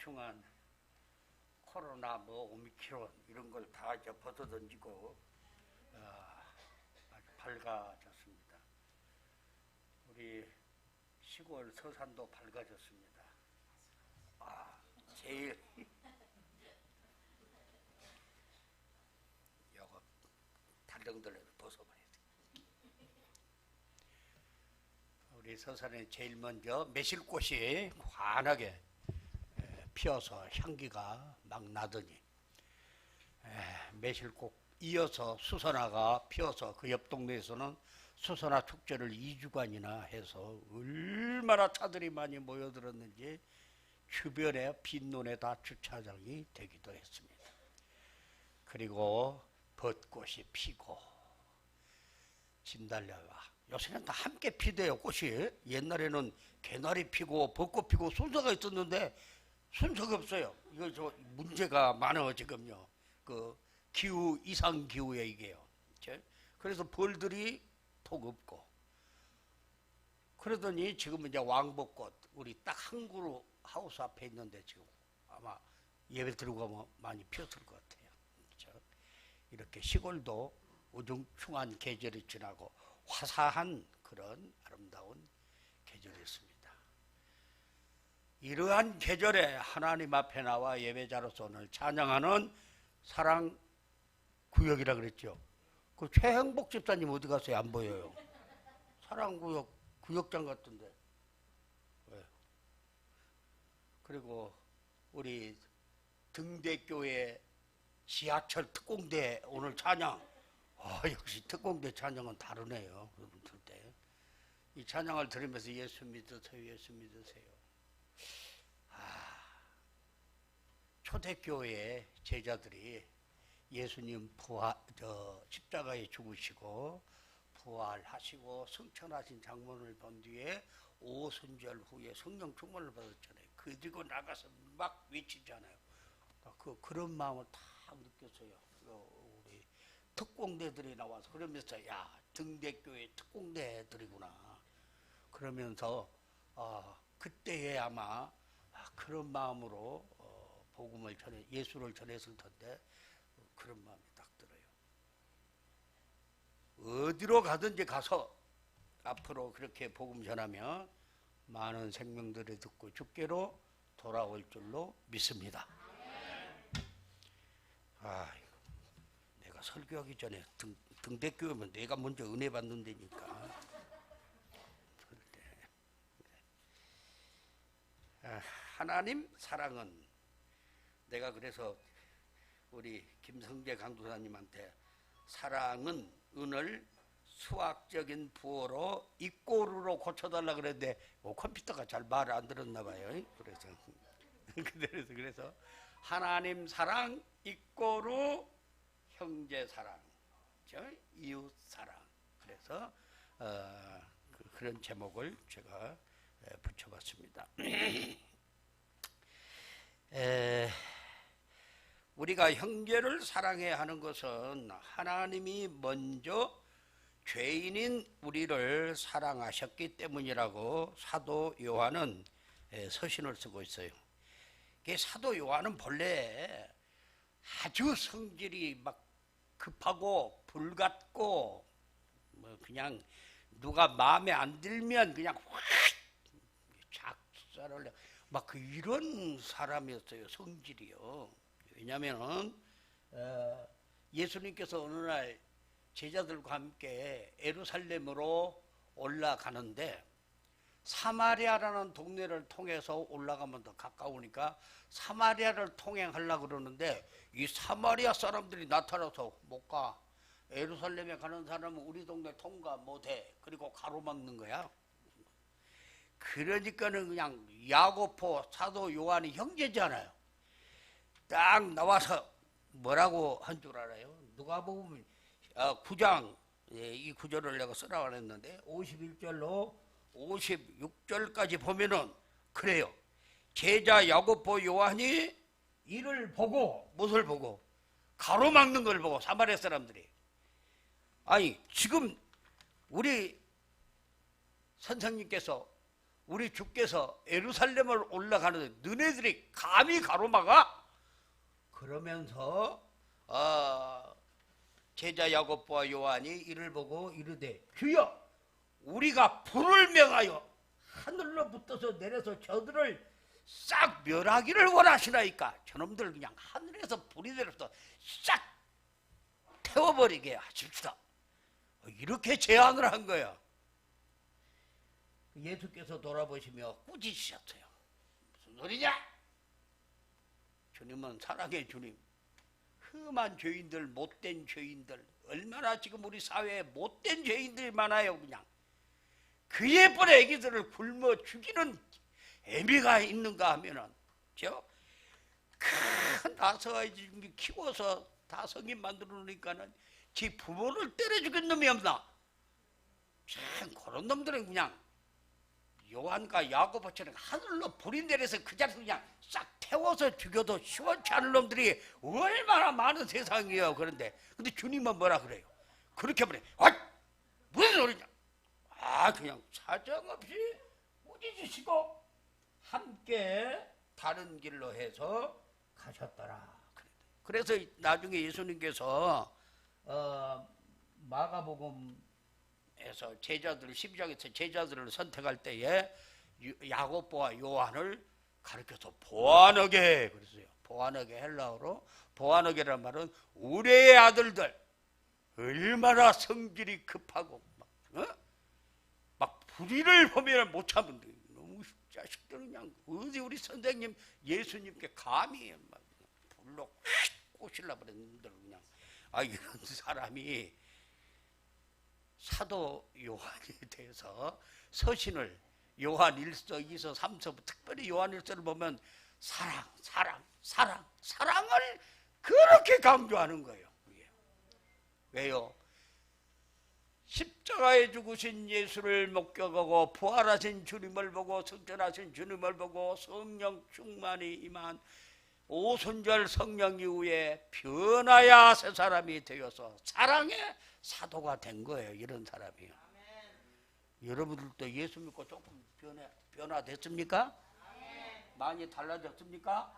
우중충한 코로나 오미크론 이런 걸 다 이제 벗어던지고 아주 밝아졌습니다. 우리 시골 서산도 밝아졌습니다. 제일 요거 달덩달덩 벗어봐야 돼. 우리 서산에 제일 먼저 매실꽃이 환하게 피어서 향기가 막 나더니 매실꽃 이어서 수선화가 피어서 그 옆 동네에서는 수선화 축제를 2주간이나 해서 얼마나 차들이 많이 모여들었는지 주변에 빈논에 다 주차장이 되기도 했습니다. 그리고 벚꽃이 피고 진달래가 요새는 다 함께 피대요. 꽃이 옛날에는 개나리 피고 벚꽃 피고 순서가 있었는데 순서가 없어요. 이거 저 문제가 많아 지금요. 그 기후 이상 기후에 이게요. 그래서 벌들이 톡 없고 그러더니 지금 이제 왕벚꽃 우리 딱 한 그루 하우스 앞에 있는데 지금 아마 예배 들어가면 많이 피었을 것 같아요. 이렇게 시골도 우중충한 계절이 지나고 화사한 그런 아름다운 계절이었습니다. 이러한 계절에 하나님 앞에 나와 예배자로서 오늘 찬양하는 사랑구역이라 그랬죠. 그 최행복 집사님 어디 갔어요? 안 보여요. 사랑구역 구역장 같은데. 왜? 그리고 우리 등대교회 지하철 특공대 오늘 찬양. 역시 특공대 찬양은 다르네요. 여러분들 때. 이 찬양을 들으면서 예수 믿으세요. 예수 믿으세요. 초대교회 제자들이 예수님 십자가에 죽으시고 부활하시고 승천하신 장면을 본 뒤에 오순절 후에 성령 충만을 받았잖아요. 그리고 나가서 막 외치잖아요. 그런 마음을 다 느꼈어요. 우리 특공대들이 나와서 그러면서 야 등대교회 특공대들이구나. 그러면서 그때에 아마 그런 마음으로 복음을 예수를 전했을 텐데 그런 마음이 딱 들어요. 어디로 가든지 가서 앞으로 그렇게 복음 전하며 많은 생명들이 듣고 주께로 돌아올 줄로 믿습니다. 내가 설교하기 전에 등대교회면 내가 먼저 은혜 받는 데니까. 하나님 사랑은 내가 그래서 우리 김성재 강도사님한테 사랑은 은을 수학적인 부호로 이꼬르로 고쳐달라 그랬는데 컴퓨터가 잘 말을 안 들었나 봐요. 그래서 하나님 사랑 이꼬르 형제 사랑 이웃 사랑 그래서 그런 제목을 제가 붙여봤습니다. 우리가 형제를 사랑해야 하는 것은 하나님이 먼저 죄인인 우리를 사랑하셨기 때문이라고 사도 요한은 서신을 쓰고 있어요. 사도 요한은 본래 아주 성질이 막 급하고 불같고 그냥 누가 마음에 안 들면 그냥 확 작살을 막 이런 사람이었어요. 성질이요. 왜냐하면 예수님께서 어느 날 제자들과 함께 예루살렘으로 올라가는데 사마리아라는 동네를 통해서 올라가면 더 가까우니까 사마리아를 통행하려고 그러는데 이 사마리아 사람들이 나타나서 못 가. 예루살렘에 가는 사람은 우리 동네 통과 못해. 그리고 가로막는 거야. 그러니까는 그냥 야고보 사도 요한이 형제잖아요. 딱 나와서 뭐라고 한 줄 알아요? 누가복음 9장 이 구절을 내가 쓰라고 했는데 51절로 56절까지 보면은 그래요. 제자 야고보 요한이 이를 보고 무엇을 보고 가로막는 걸 보고 사마리아 사람들이 지금 우리 선생님께서 우리 주께서 예루살렘을 올라가는데 너네들이 감히 가로막아? 그러면서 제자 야고보와 요한이 이를 보고 이르되 주여 우리가 불을 명하여 하늘로 붙어서 내려서 저들을 싹 멸하기를 원하시나이까? 저놈들 그냥 하늘에서 불이 내려서 싹 태워버리게 하십시다. 이렇게 제안을 한 거야. 예수께서 돌아보시며 꾸짖으셨어요. 무슨 소리냐? 주님은 사랑의 주님. 흠한 죄인들, 못된 죄인들, 얼마나 지금 우리 사회에 못된 죄인들이 많아요. 그냥 그 예쁜 애기들을 굶어 죽이는 애미가 있는가 하면은 큰 나서 키워서 다 성인 만들어 놓으니까는 지 부모를 때려 죽인 놈이 없나? 참 그런 놈들은 그냥 요한과 야고보처럼 하늘로 불이 내려서 그 자리에서 그냥 싹 태워서 죽여도 시원치 않은 놈들이 얼마나 많은 세상이에요. 그런데 근데 주님은 뭐라 그래요? 그렇게 말해. 무슨 소리냐? 그냥 사정없이 꾸짖으시고 함께 다른 길로 해서 가셨더라. 그래서 나중에 예수님께서 마가복음에서 제자들 12장에서 제자들을 선택할 때에 야고보와 요한을 가르쳐서 보아너게 그랬어요. 보아너게 헬라어로 보아너게라는 말은 우리의 아들들 얼마나 성질이 급하고 막 불의를 보면 못 참는데 너무 자식들은 그냥 어디 우리 선생님 예수님께 감히 막 불로 꼬실라 그랬는데 그냥 이런 사람이 사도 요한에 대해서 서신을 요한 1서, 2서, 3서 특별히 요한 1서를 보면 사랑을 그렇게 강조하는 거예요. 왜요? 십자가에 죽으신 예수를 목격하고 부활하신 주님을 보고 승천하신 주님을 보고 성령 충만이 임한 오순절 성령 이후에 변화야 새 사람이 되어서 사랑의 사도가 된 거예요. 이런 사람이요. 여러분들도 예수 믿고 조금 변화됐습니까? 많이 달라졌습니까?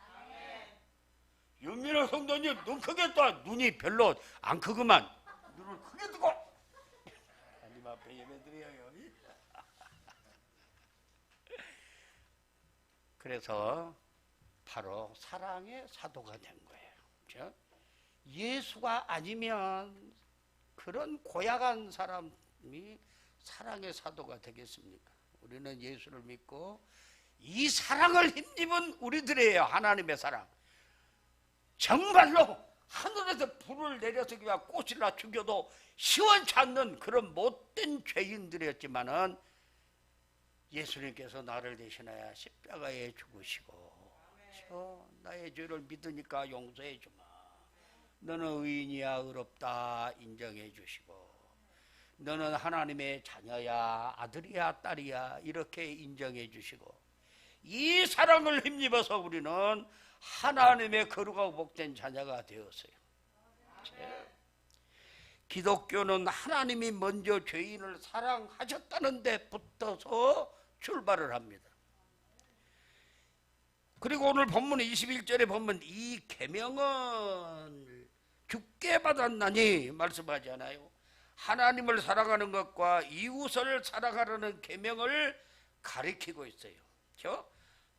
윤민호 성도님 눈 크게 떠. 눈이 별로 안 크구만. 눈을 크게 뜨고 하나님 앞에 예배드려요. 그래서 바로 사랑의 사도가 된 거예요. 그렇죠? 예수가 아니면 그런 고약한 사람이 사랑의 사도가 되겠습니까? 우리는 예수를 믿고 이 사랑을 힘입은 우리들이에요. 하나님의 사랑. 정말로 하늘에서 불을 내려서 그냥 꼬실라 죽여도 시원치 않는 그런 못된 죄인들이었지만은 예수님께서 나를 대신하여 십자가에 죽으시고 나의 죄를 믿으니까 용서해 주마. 너는 의인이야 의롭다 인정해 주시고 너는 하나님의 자녀야 아들이야 딸이야 이렇게 인정해 주시고 이 사랑을 힘입어서 우리는 하나님의 거룩하고 복된 자녀가 되었어요. 기독교는 하나님이 먼저 죄인을 사랑하셨다는 데 붙어서 출발을 합니다. 그리고 오늘 본문 21절에 보면 이 계명은 주께 받았나니 말씀하지 않아요. 하나님을 사랑하는 것과 이웃을 사랑하라는 계명을 가리키고 있어요. 그렇죠?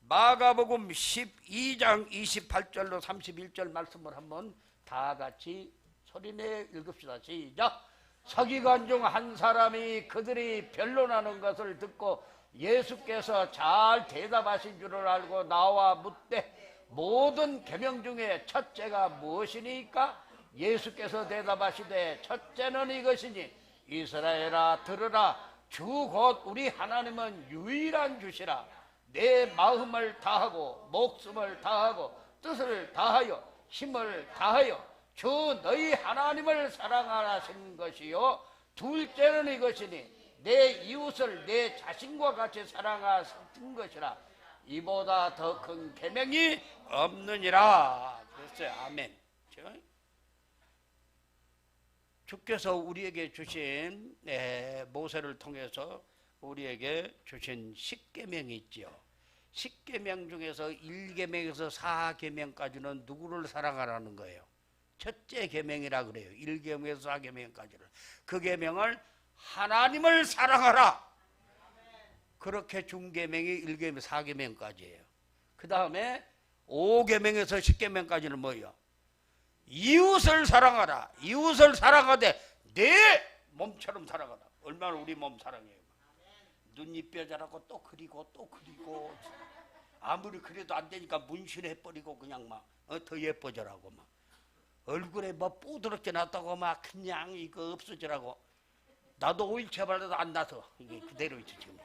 마가복음 12장 28절로 31절 말씀을 한번 다 같이 소리내 읽읍시다. 시작. 서기관 중 한 사람이 그들이 변론하는 것을 듣고 예수께서 잘 대답하신 줄을 알고 나와 묻되 모든 계명 중에 첫째가 무엇이니까? 예수께서 대답하시되 첫째는 이것이니 이스라엘아 들으라 주 곧 우리 하나님은 유일한 주시라. 내 마음을 다하고 목숨을 다하고 뜻을 다하여 힘을 다하여 주 너희 하나님을 사랑하라신 것이요 둘째는 이것이니 내 이웃을 내 자신과 같이 사랑하신 것이라. 이보다 더 큰 계명이 없느니라. 그랬어요. 아멘. 주께서 우리에게 주신 모세를 통해서 우리에게 주신 10계명이 있죠. 10계명 중에서 1계명에서 4계명까지는 누구를 사랑하라는 거예요? 첫째 계명이라 그래요. 1계명에서 4계명까지는. 그 계명을 하나님을 사랑하라. 그렇게 준 계명이 1계명, 4계명까지예요. 그 다음에 5계명에서 10계명까지는 뭐예요? 이웃을 사랑하라. 이웃을 사랑하되 내 몸처럼 사랑하라. 얼마나 우리 몸 사랑해요. 눈이 뼈자라고 또 그리고 또 그리고 아무리 그래도 안 되니까 문신해버리고 그냥 막 더 예뻐져라고 막 얼굴에 뭐 뽀드럽게 났다고 막 그냥 이거 없어지라고. 나도 오일체 발라도 안 나서 이게 그대로 있지 지금.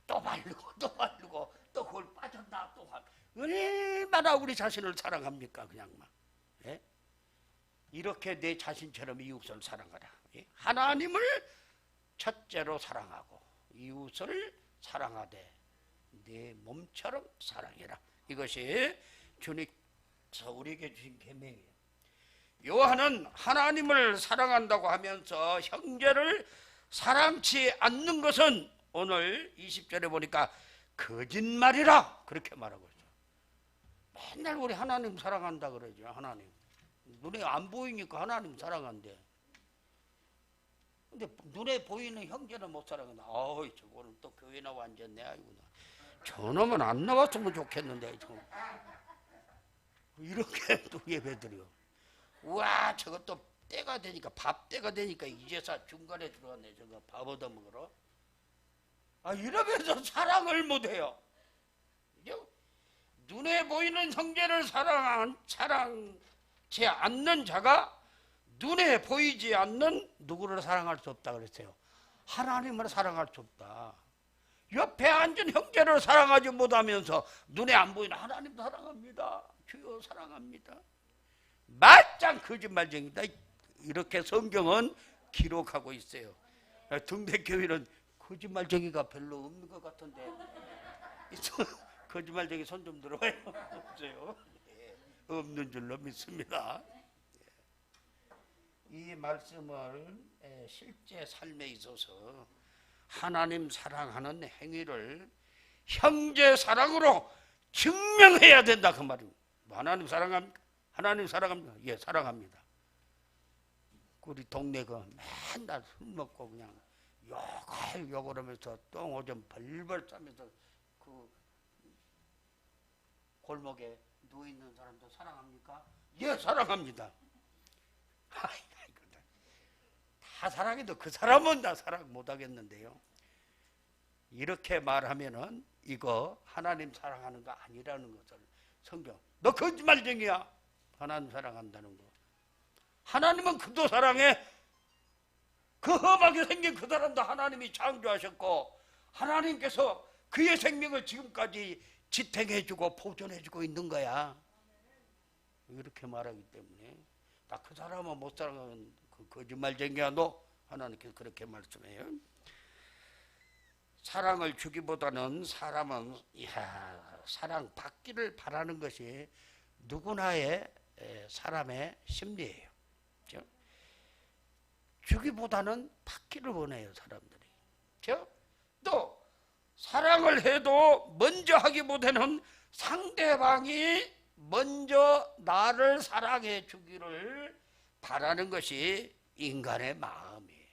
또 바르고 또 바르고 또 그걸 빠졌나 또 얼마나 우리 자신을 사랑합니까 그냥 막. 예? 이렇게 내 자신처럼 이웃을 사랑하라. 예? 하나님을 첫째로 사랑하고 이웃을 사랑하되 내 몸처럼 사랑해라. 이것이 주님께서 우리에게 주신 계명이에요. 요한은 하나님을 사랑한다고 하면서 형제를 사랑치 않는 것은 오늘 20절에 보니까 거짓말이라 그렇게 말하고 있어요. 맨날 우리 하나님 사랑한다 그러죠. 하나님 눈에 안 보이니까 하나님 사랑한대. 근데 눈에 보이는 형제는 못 사랑한다. 어이 저거는 또 교회 나와 앉았네. 아이고 저놈은 안 나왔으면 좋겠는데 이렇게 또 예배드려. 우와 저것도 때가 되니까 밥 때가 되니까 이제서 중간에 들어왔네. 저거 밥 얻어 먹으러. 아 이러면서 사랑을 못해요. 눈에 보이는 형제를 사랑치 않는 자가 눈에 보이지 않는 누구를 사랑할 수 없다 그랬어요. 하나님을 사랑할 수 없다. 옆에 앉은 형제를 사랑하지 못하면서 눈에 안 보이는 하나님 사랑합니다. 주여 사랑합니다. 말짱 거짓말쟁이다. 이렇게 성경은 기록하고 있어요. 등대교회는 거짓말쟁이가 별로 없는 것 같은데 거짓말쟁이 손 좀 들어봐요. 없어요. 없는 줄로 믿습니다. 이 말씀을 실제 삶에 있어서 하나님 사랑하는 행위를 형제 사랑으로 증명해야 된다 그 말입니다. 하나님 사랑합니까? 하나님 사랑합니까? 예, 사랑합니다. 우리 동네가 맨날 술 먹고 그냥 욕을 하면서 똥오줌 벌벌 싸면서 그 골목에 누워있는 사람도 사랑합니까? 예, 사랑합니다. 다 사랑해도 그 사람은 다 사랑 못하겠는데요. 이렇게 말하면은 이거 하나님 사랑하는 거 아니라는 것을 성경 너 거짓말쟁이야. 하나님 사랑한다는 거. 하나님은 그도 사랑해. 그 험하게 생긴 그 사람도 하나님이 창조하셨고 하나님께서 그의 생명을 지금까지 지탱해주고 보존해주고 있는 거야. 이렇게 말하기 때문에 나 그 사람은 못 사랑하는 그 거짓말쟁이야 너. 하나님께서 그렇게 말씀해요. 사랑을 주기보다는 사람은 사랑 받기를 바라는 것이 누구나의 사람의 심리예요. 그렇죠? 주기보다는 받기를 원해요 사람들이. 그렇죠? 또 사랑을 해도 먼저 하기보다는 상대방이 먼저 나를 사랑해 주기를 바라는 것이 인간의 마음이에요.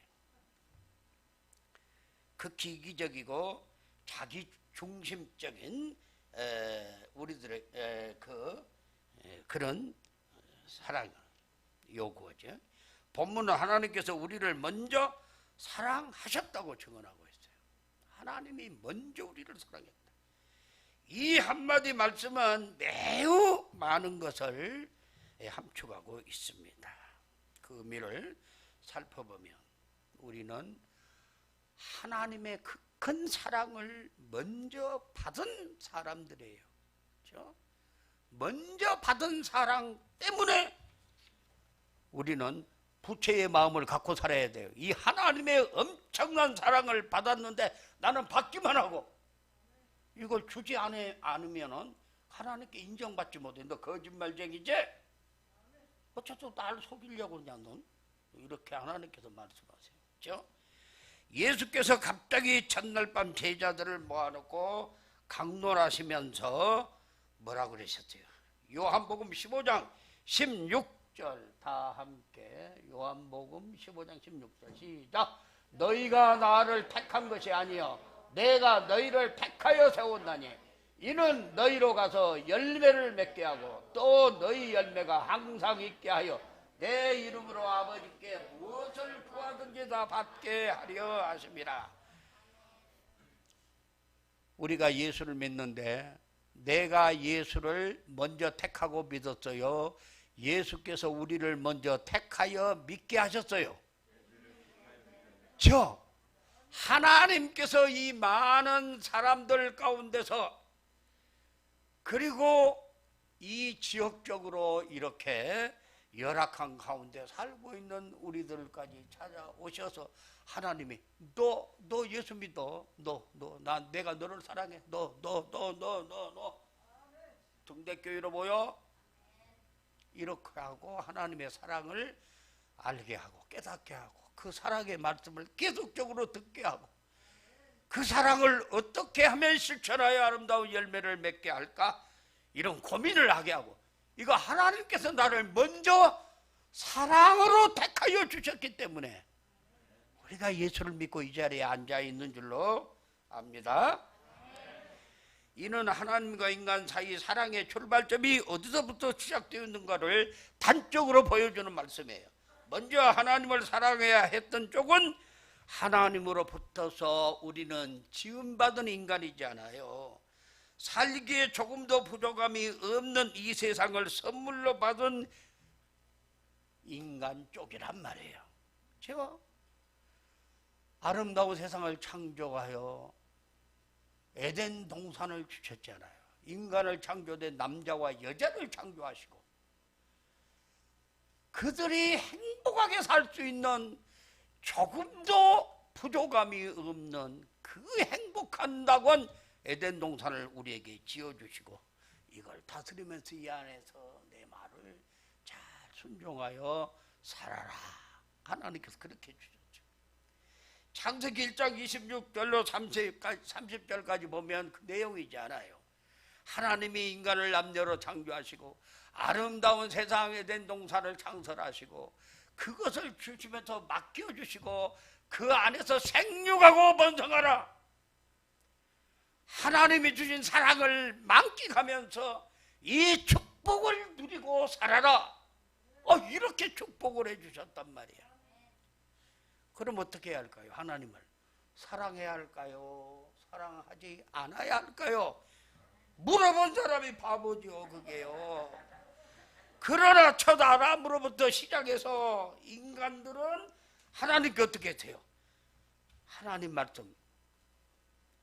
극히 이기적이고 자기 중심적인 우리들의 그런 사랑을 요구하죠. 본문은 하나님께서 우리를 먼저 사랑하셨다고 증언하고 있어요. 하나님이 먼저 우리를 사랑했다. 이 한마디 말씀은 매우 많은 것을 함축하고 있습니다. 그 의미를 살펴보면 우리는 하나님의 그 큰 사랑을 먼저 받은 사람들이에요. 그렇죠? 먼저 받은 사랑 때문에 우리는 부채의 마음을 갖고 살아야 돼요. 이 하나님의 엄청난 사랑을 받았는데 나는 받기만 하고 이걸 주지 않으면 하나님께 인정받지 못해. 너 거짓말쟁이지? 어쩌서 날 속이려고 그러냐 넌? 이렇게 하나님께서 말씀하세요. 그렇죠? 예수께서 갑자기 첫날 밤 제자들을 모아놓고 강론하시면서 뭐라고 그러셨어요? 요한복음 15장 16절 다 함께 요한복음 15장 16절 시작. 너희가 나를 택한 것이 아니요 내가 너희를 택하여 세웠나니 이는 너희로 가서 열매를 맺게 하고 또 너희 열매가 항상 있게 하여 내 이름으로 아버지께 무엇을 구하든지 다 받게 하려 하심이라. 우리가 예수를 믿는데 내가 예수를 먼저 택하고 믿었어요? 예수께서 우리를 먼저 택하여 믿게 하셨어요? 하나님께서 이 많은 사람들 가운데서 그리고 이 지역적으로 이렇게 열악한 가운데 살고 있는 우리들까지 찾아오셔서 하나님이 너 예수 믿어. 내가 너를 사랑해. 너 등대교회로 모여. 이렇게 하고 하나님의 사랑을 알게 하고 깨닫게 하고 그 사랑의 말씀을 계속적으로 듣게 하고 그 사랑을 어떻게 하면 실천하여 아름다운 열매를 맺게 할까? 이런 고민을 하게 하고 이거 하나님께서 나를 먼저 사랑으로 택하여 주셨기 때문에 우리가 예수를 믿고 이 자리에 앉아 있는 줄로 압니다. 이는 하나님과 인간 사이 사랑의 출발점이 어디서부터 시작되어 있는가를 단적으로 보여주는 말씀이에요. 먼저 하나님을 사랑해야 했던 쪽은 하나님으로부터서 우리는 지음받은 인간이잖아요. 살기에 조금도 부족함이 없는 이 세상을 선물로 받은 인간 쪽이란 말이에요. 제가 아름다운 세상을 창조하여 에덴 동산을 주셨잖아요. 인간을 창조된 남자와 여자를 창조하시고 그들이 행복하게 살 수 있는 조금도 부족함이 없는 그 행복한 낙원 에덴 동산을 우리에게 지어주시고 이걸 다스리면서 이 안에서 내 말을 잘 순종하여 살아라. 하나님께서 그렇게 주셨죠. 창세기 1장 26절로 30절까지 보면 그 내용이지 않아요. 하나님이 인간을 남녀로 창조하시고 아름다운 세상 에덴 동산을 창설하시고 그것을 주시면서 맡겨주시고 그 안에서 생육하고 번성하라. 하나님이 주신 사랑을 만끽하면서 이 축복을 누리고 살아라. 이렇게 축복을 해주셨단 말이야. 그럼 어떻게 해야 할까요? 하나님을 사랑해야 할까요? 사랑하지 않아야 할까요? 물어본 사람이 바보죠, 그게요. 그러나 첫 아담으로부터 시작해서 인간들은 하나님께 어떻게 했어요? 하나님 말씀,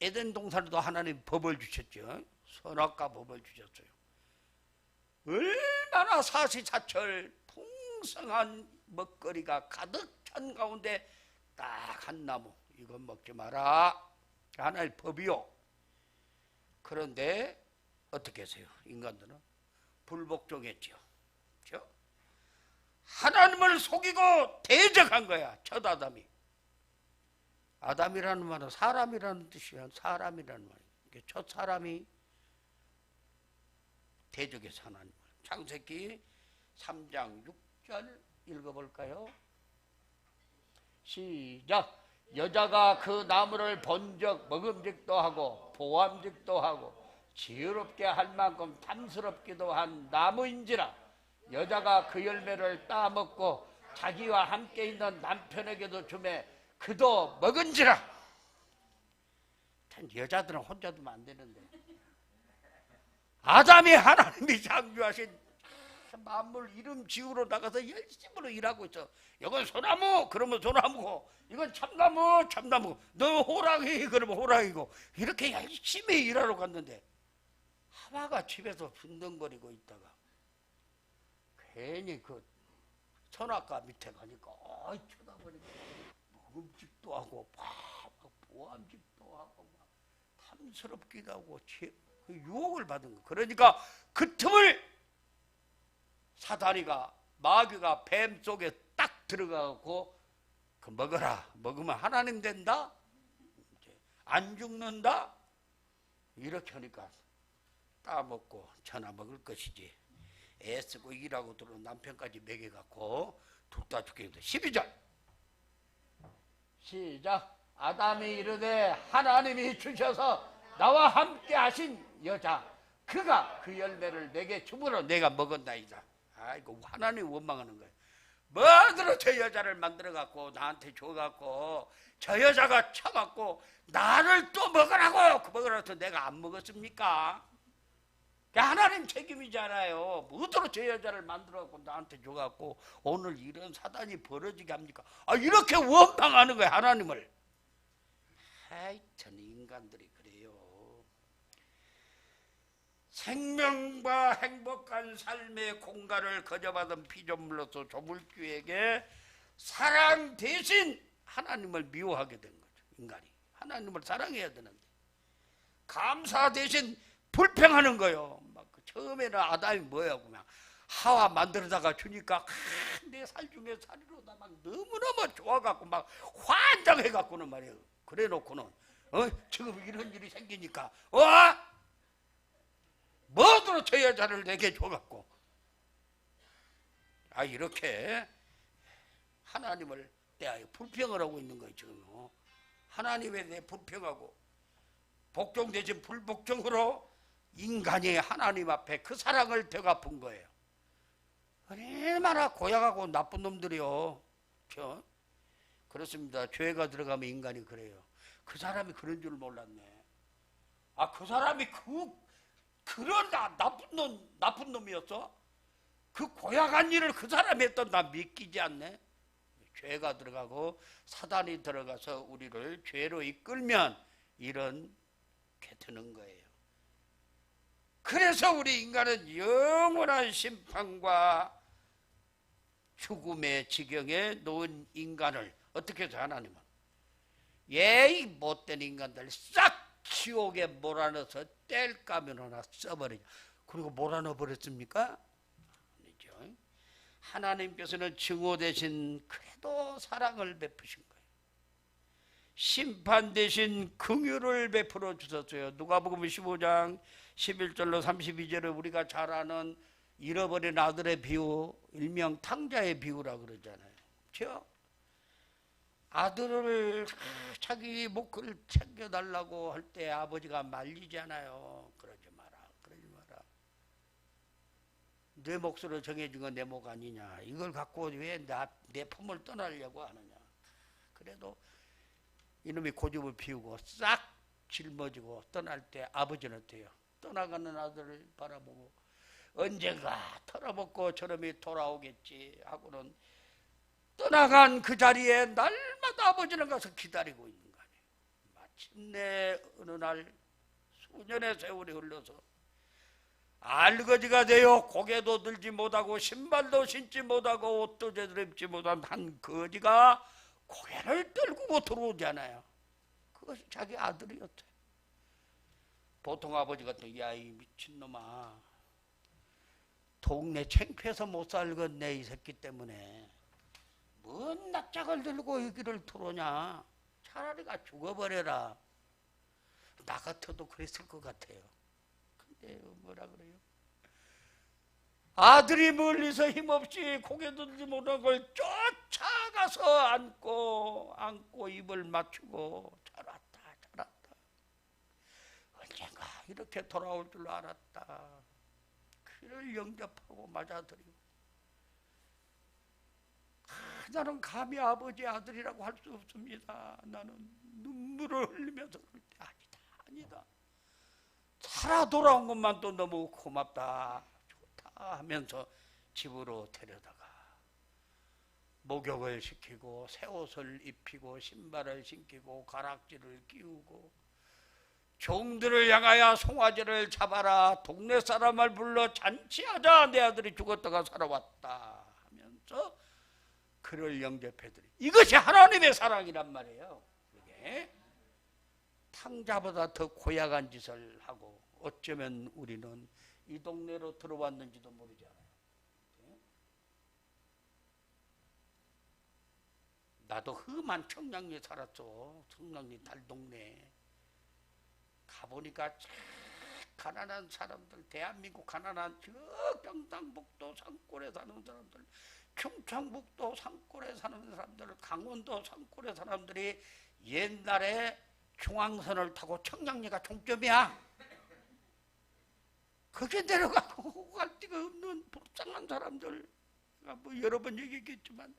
에덴 동산에도 하나님 법을 주셨죠. 선악과 법을 주셨어요. 얼마나 사시사철 풍성한 먹거리가 가득 찬 가운데 딱 한 나무, 이건 먹지 마라. 하나의 법이요. 그런데 어떻게 했어요? 인간들은 불복종했죠. 그렇죠? 하나님을 속이고 대적한 거야. 첫 아담이. 아담이라는 말은 사람이라는 뜻이야. 사람이라는 말이야. 첫 사람이 대적해서 하나님을. 창세기 3장 6절 읽어볼까요? 시작. 여자가 그 나무를 본적 먹음직도 하고 보암직도 하고 지혜롭게 할 만큼 탐스럽기도 한 나무인지라 여자가 그 열매를 따먹고 자기와 함께 있는 남편에게도 주매 그도 먹은지라. 참 여자들은 혼자 두면 안 되는데 아담이 하나님이 창조하신 만물 이름 지으러 나가서 열심으로 일하고 있어. 이건 소나무 그러면 소나무고 이건 참나무 너 호랑이 그러면 호랑이고 이렇게 열심히 일하러 갔는데 하마가 집에서 분덩거리고 있다가 괜히 그 선악과 밑에 가니까 쳐다보니까 먹음직도 하고 보암직도 하고 막 탐스럽기도 하고 그 유혹을 받은 거. 그러니까 그 틈을 사다리가 마귀가 뱀 속에 딱 들어가고 그 그 먹어라. 먹으면 하나님 된다. 안 죽는다. 이렇게 하니까 따먹고 전화 먹을 것이지. 애쓰고 일하고 들어온 남편까지 먹여갖고 둘 다 죽게 돼. 12절 시작. 아담이 이르되 하나님이 주셔서 나와 함께 하신 여자 그가 그 열매를 내게 주므로 내가 먹었나이다. 아이고 하나님 원망하는 거예요. 뭐더러 저 여자를 만들어갖고 나한테 줘갖고 저 여자가 처맞고 나를 또 먹으라고 그 먹으라고 내가 안 먹었습니까? 하나님 책임이잖아요. 뭐더러 저 여자를 만들어갖고 나한테 줘갖고 오늘 이런 사단이 벌어지게 합니까? 아 이렇게 원망하는 거예요 하나님을. 하여튼 인간들이 그래요. 생명과 행복한 삶의 공간을 거저받은 피조물로서 조물주에게 사랑 대신 하나님을 미워하게 된 거죠. 인간이 하나님을 사랑해야 되는데 감사 대신 불평하는 거예요. 막 처음에는 아담이 뭐야 그냥 하와 만들어다가 주니까 내 살 중에 살이로다 막 너무너무 좋아갖고 막 환장해갖고는 말이에요. 그래 놓고는 지금 이런 일이 생기니까 뭐더러 저 여자를 내게 줘갖고 이렇게 하나님을 대하여 불평을 하고 있는 거예요. 지금 하나님에 대해 불평하고 복종 대신 불복종으로 인간이 하나님 앞에 그 사랑을 되갚은 거예요. 얼마나 고약하고 나쁜 놈들이요. 그렇습니다. 죄가 들어가면 인간이 그래요. 그 사람이 그런 줄 몰랐네. 그 사람이 그런 나쁜 놈이었어? 그 고약한 일을 그 사람이 했던 나 믿기지 않네. 죄가 들어가고 사단이 들어가서 우리를 죄로 이끌면 이런 게 되는 거예요. 그래서 우리 인간은 영원한 심판과 죽음의 지경에 놓은 인간을 어떻게 해서 하나님은 이 못된 인간들 싹 지옥에 몰아넣어서 뗄까면 하나 써버리죠. 그리고 몰아넣어 버렸습니까? 아니죠. 하나님께서는 증오 대신 그래도 사랑을 베푸신 거예요. 심판 대신 긍휼을 베풀어 주셨어요. 누가복음 15장 11절로 32절에 우리가 잘 아는 잃어버린 아들의 비유, 일명 탕자의 비유라 그러잖아요. 그렇죠? 아들을 자기 몫을 챙겨달라고 할 때 아버지가 말리잖아요. 그러지 마라, 그러지 마라. 내 몫으로 정해준 건 내 몫 아니냐. 이걸 갖고 왜 내 품을 떠나려고 하느냐. 그래도 이놈이 고집을 피우고 싹 짊어지고 떠날 때 아버지는 어때요? 떠나가는 아들을 바라보고 언젠가 털어먹고 저놈이 돌아오겠지 하고는 떠나간 그 자리에 날마다 아버지는 가서 기다리고 있는 거 아니에요. 마침내 어느 날 수년의 세월이 흘러서 알거지가 되어 고개도 들지 못하고 신발도 신지 못하고 옷도 제대로 입지 못한 한 거지가 고개를 떨구고 들어오잖아요. 그것이 자기 아들이었대. 보통 아버지 같은 야 이 미친놈아 동네 창피해서 못 살겠네 이 새끼 때문에 뭔 낯짝을 들고 여기를 들어오냐. 차라리 가 죽어버려라. 나 같아도 그랬을 것 같아요. 근데 뭐라 그래요? 아들이 멀리서 힘없이 고개 들지 못한 걸 쫓아가서 안고 입을 맞추고 잘 왔다 언젠가 이렇게 돌아올 줄 알았다. 그를 영접하고 맞아들이고 나는 감히 아버지 아들이라고 할 수 없습니다. 나는 눈물을 흘리면서 그럴 때 아니다 살아 돌아온 것만 또 너무 고맙다 좋다 하면서 집으로 데려다가 목욕을 시키고 새 옷을 입히고 신발을 신기고 가락지를 끼우고 종들을 향하여 송아지를 잡아라 동네 사람을 불러 잔치하자 내 아들이 죽었다가 살아왔다 하면서 그를 영접해드리. 이것이 하나님의 사랑이란 말이에요. 이게 탕자보다 더 고약한 짓을 하고 어쩌면 우리는 이 동네로 들어왔는지도 모르잖아요. 나도 험한 청량리에 살았어. 청량리 달동네 가보니까 참 가난한 사람들, 대한민국 가난한 저 경상북도 산골에 사는 사람들, 충청북도 산골에 사는 사람들, 강원도 산골에 사람들이 옛날에 중앙선을 타고 청량리가 종점이야. 거기 내려가고 갈 데가 없는 불쌍한 사람들, 뭐 여러 번 얘기했겠지만,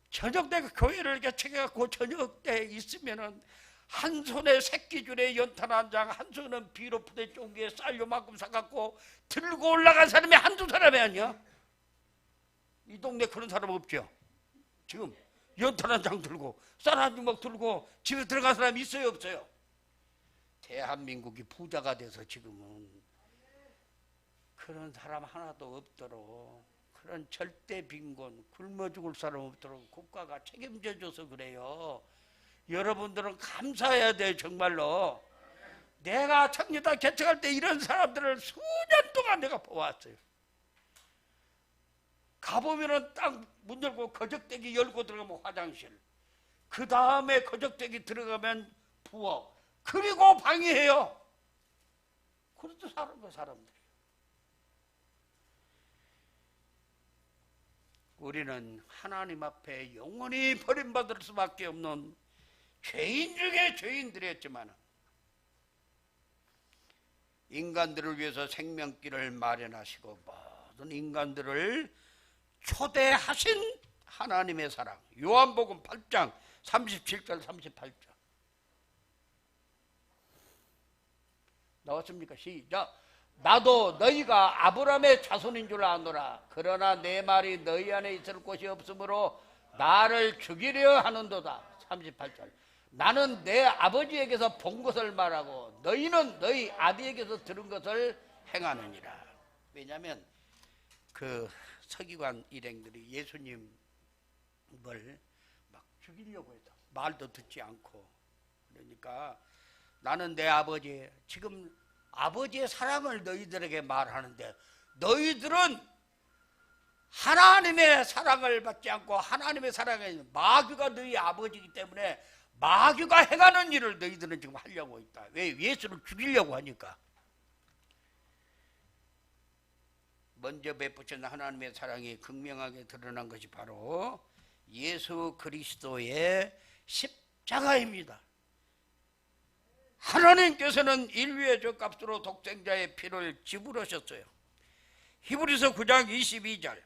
저녁 때 교회를 개척해갖고 저녁 때 있으면은 한 손에 새끼줄에 연탄 한 장, 한 손은 비로 부대 쫑기에 쌀 요만큼 사갖고 들고 올라간 사람이 한두 사람이 아니야. 이 동네 그런 사람 없죠. 지금 연탄 한 장 들고 쌀 한 주먹 들고 집에 들어간 사람이 있어요, 없어요? 대한민국이 부자가 돼서 지금은 그런 사람 하나도 없도록, 그런 절대 빈곤, 굶어 죽을 사람 없도록 국가가 책임져줘서 그래요. 여러분들은 감사해야 돼요, 정말로. 내가 청년단 개척할 때 이런 사람들을 수년 동안 내가 보았어요. 가보면은 딱 문 열고 거적대기 열고 들어가면 화장실, 그 다음에 거적대기 들어가면 부엌, 그리고 방이에요. 그래도 사는 거 사람들. 우리는 하나님 앞에 영원히 버림받을 수밖에 없는 죄인 중에 죄인들이었지만, 인간들을 위해서 생명길을 마련하시고 모든 인간들을 초대하신 하나님의 사랑. 요한복음 8장 37절 38절 나왔습니까? 시작. 나도 너희가 아브라함의 자손인 줄 아노라. 그러나 내 말이 너희 안에 있을 곳이 없으므로 나를 죽이려 하는도다. 38절. 나는 내 아버지에게서 본 것을 말하고 너희는 너희 아비에게서 들은 것을 행하느니라. 왜냐하면 그 서기관 일행들이 예수님을 막 죽이려고 해서 말도 듣지 않고, 그러니까 나는 내 아버지, 지금 아버지의 사랑을 너희들에게 말하는데 너희들은 하나님의 사랑을 받지 않고, 하나님의 사랑에 마귀가 너희 아버지이기 때문에 마귀가 행하는 일을 너희들은 지금 하려고 있다. 왜? 예수를 죽이려고 하니까. 먼저 베푸신 하나님의 사랑이 극명하게 드러난 것이 바로 예수 그리스도의 십자가입니다. 하나님께서는 인류의 죄값으로 독생자의 피를 지불하셨어요. 히브리서 9장 22절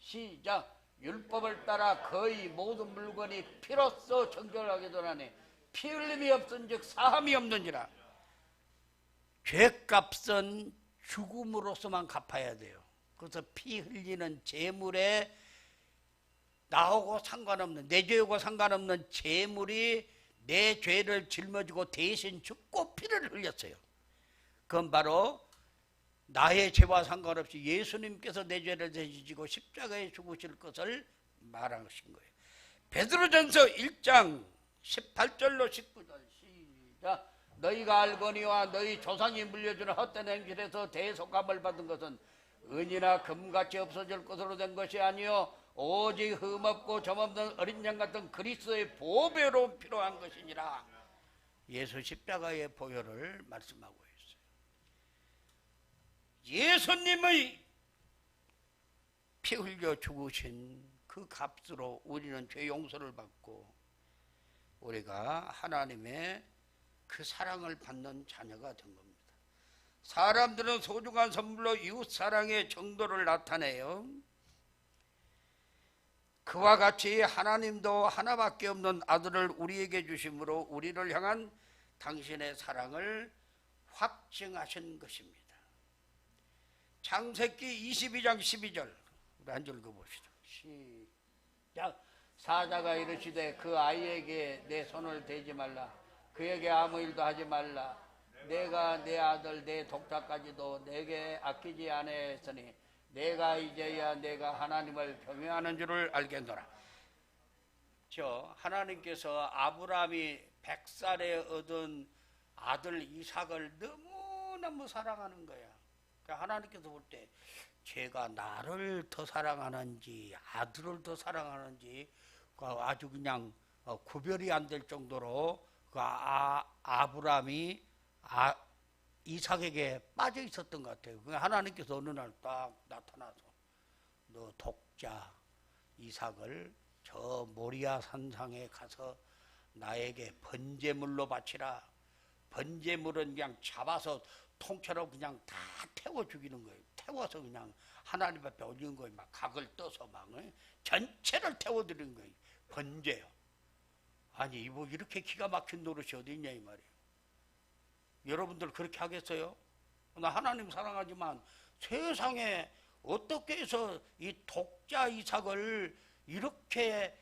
시작. 율법을 따라 거의 모든 물건이 피로써 정결하게 되나니 피 흘림이 없은즉 사함이 없느니라. 죄값은 죽음으로서만 갚아야 돼요. 그래서 피 흘리는 제물에 나하고 상관없는, 내 죄하고 상관없는 제물이 내 죄를 짊어지고 대신 죽고 피를 흘렸어요. 그건 바로 나의 죄와 상관없이 예수님께서 내 죄를 대신 지고 십자가에 죽으실 것을 말하신 거예요. 베드로전서 1장 18절로 19절 시작. 너희가 알거니와 너희 조상이 물려주는 헛된 행실에서 대속함을 받은 것은 은이나 금같이 없어질 것으로 된 것이 아니요 오직 흠없고 점없는 어린 양 같은 그리스도의 보배로 필요한 것이니라. 예수 십자가의 보혈을 말씀하고 있어요. 예수님의 피 흘려 죽으신 그 값으로 우리는 죄 용서를 받고 우리가 하나님의 그 사랑을 받는 자녀가 된 겁니다. 사람들은 소중한 선물로 이웃사랑의 정도를 나타내요. 그와 같이 하나님도 하나밖에 없는 아들을 우리에게 주심으로 우리를 향한 당신의 사랑을 확증하신 것입니다. 창세기 22장 12절 우리 한 절 읽어봅시다. 시작. 사자가 이르시되 그 아이에게 내 손을 대지 말라. 그에게 아무 일도 하지 말라. 내가 내 아들 내 독자까지도 내게 아끼지 아니하였으니 내가 이제야 내가 하나님을 경외하는 줄을 알겠노라. 하나님께서 아브라함이 100살에 얻은 아들 이삭을 너무너무 사랑하는 거야. 하나님께서 볼 때 제가 나를 더 사랑하는지 아들을 더 사랑하는지 아주 그냥 구별이 안 될 정도로 아브라함이 이삭에게 빠져 있었던 것 같아요. 하나님께서 어느 날 딱 나타나서 너 독자 이삭을 저 모리아 산상에 가서 나에게 번제물로 바치라. 번제물은 그냥 잡아서 통째로 그냥 다 태워 죽이는 거예요. 태워서 그냥 하나님 앞에 올리는 거예요. 막 각을 떠서 막 전체를 태워드리는 거예요. 번제요. 아니 뭐 이렇게 기가 막힌 노릇이 어디 있냐 이 말이에요. 여러분들 그렇게 하겠어요? 나 하나님 사랑하지만 세상에 어떻게 해서 이 독자 이삭을 이렇게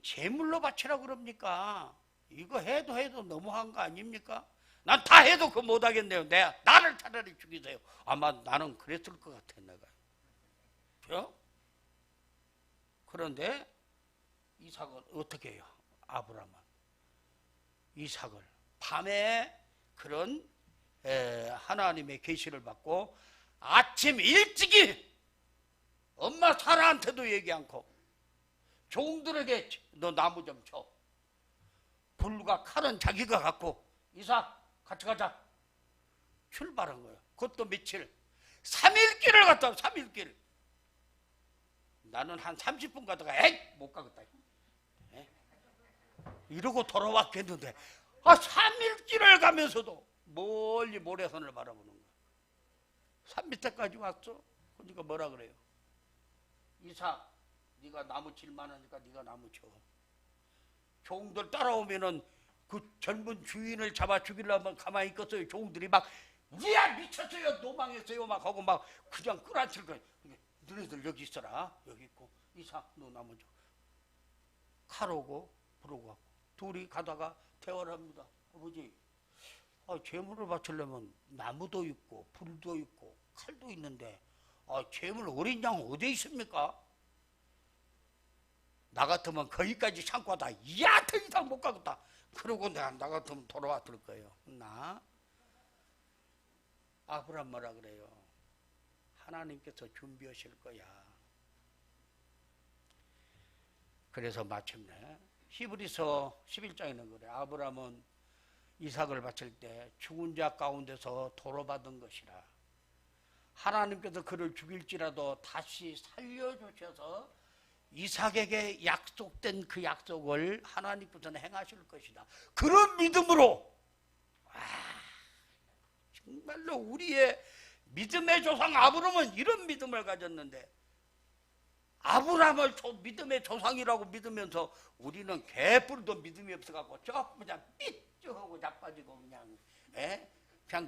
제물로 바치라고 그럽니까? 이거 해도 너무한 거 아닙니까? 난 다 해도 그거 못하겠네요. 나를 차라리 죽이세요. 아마 나는 그랬을 것 같아 내가. 그죠? 그런데 이삭은 어떻게 해요? 아브라함은 이삭을 밤에 그런 하나님의 계시를 받고 아침 일찍이 엄마 사라한테도 얘기 않고 종들에게 너 나무 좀 쳐. 불과 칼은 자기가 갖고 이삭 같이 가자. 출발한 거예요. 그것도 며칠 3일길을 갔다 3일길. 나는 한 30분 가다가 에이 못 가겠다. 이러고 돌아왔겠는데 3일길을 가면서도 멀리 모래산을 바라보는 거야. 산 밑에까지 왔어. 그러니까 뭐라 그래요? 이삭 네가 나무 칠 만하니까 네가 나무 쳐. 종들 따라오면은 그 젊은 주인을 잡아 죽이려면 가만히 있겠어요. 종들이 막 이야 미쳤어요 노망했어요 막 하고 막 그냥 끌어안칠 거예요. 너희들 여기 있어라. 여기 있고 이삭 너 나무 쳐. 칼 오고 불 오고 둘이 가다가 대화를 합니다. 아버지 재물을 바치려면 나무도 있고 불도 있고 칼도 있는데 재물 어린 양 어디 있습니까? 나 같으면 거기까지 참고 하다 야 더 이상 못 가겠다. 그러고 나 같으면 돌아왔을 거예요. 아브라함 뭐라 그래요? 하나님께서 준비하실 거야. 그래서 마침내 히브리서 11장에는 그래. 아브라함은 이삭을 바칠 때 죽은 자 가운데서 도로받은 것이라. 하나님께서 그를 죽일지라도 다시 살려주셔서 이삭에게 약속된 그 약속을 하나님께서는 행하실 것이다. 그런 믿음으로 정말로 우리의 믿음의 조상 아브라함은 이런 믿음을 가졌는데 아브라함을 믿음의 조상이라고 믿으면서 우리는 개뿔도 믿음이 없어갖고 조금 그냥 삐쩍하고 자빠지고 그냥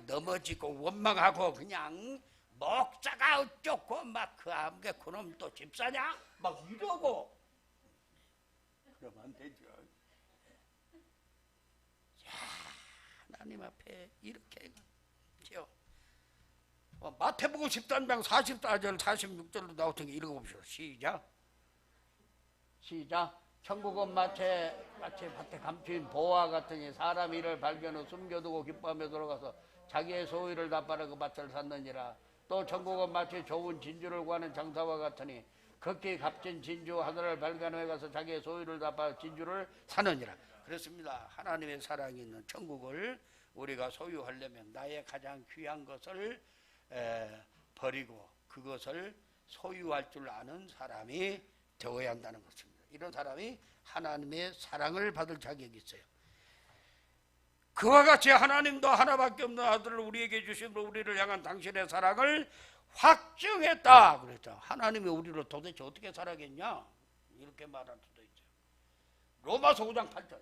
넘어지고 원망하고 그냥 목자가 어쩌고 막 그 암게 그놈 또 집사냐 막 이러고 그러면 안 되죠. 하나님 앞에 이렇게 해요. 마태복음 13장 44절 46절로 나오던 게 읽어봅시다. 시작. 천국은 마치 밭에 감추인 보화 같으니 사람 이를 발견 후 숨겨두고 기뻐하며 돌아가서 자기의 소유를 다 팔아 그 밭을 샀느니라. 또 천국은 마치 좋은 진주를 구하는 장사와 같으니 극히 값진 진주 하나를 발견해 가서 자기의 소유를 다 팔아 진주를 사느니라. 그렇습니다. 하나님의 사랑이 있는 천국을 우리가 소유하려면 나의 가장 귀한 것을 버리고 그것을 소유할 줄 아는 사람이 되어야 한다는 것입니다. 이런 사람이 하나님의 사랑을 받을 자격이 있어요. 그와 같이 하나님도 하나밖에 없는 아들을 우리에게 주심으로 우리를 향한 당신의 사랑을 확증했다. 그랬죠. 하나님이 우리를 도대체 어떻게 사랑했냐? 이렇게 말할 수도 있죠. 로마서 5장 8절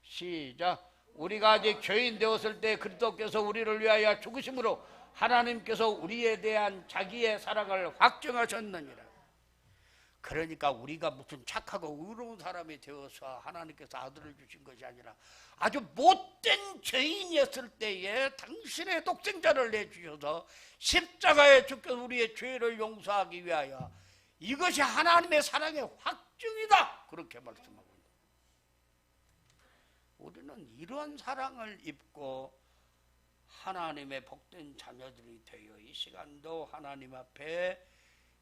시작. 우리가 아직 죄인 되었을 때 그리스도께서 우리를 위하여 죽으심으로 하나님께서 우리에 대한 자기의 사랑을 확증하셨느니라. 그러니까 우리가 무슨 착하고 의로운 사람이 되어서 하나님께서 아들을 주신 것이 아니라 아주 못된 죄인이었을 때에 당신의 독생자를 내주셔서 십자가에 죽겨 우리의 죄를 용서하기 위하여 이것이 하나님의 사랑의 확증이다. 그렇게 말씀하고 있습니다. 우리는 이런 사랑을 입고 하나님의 복된 자녀들이 되어 이 시간도 하나님 앞에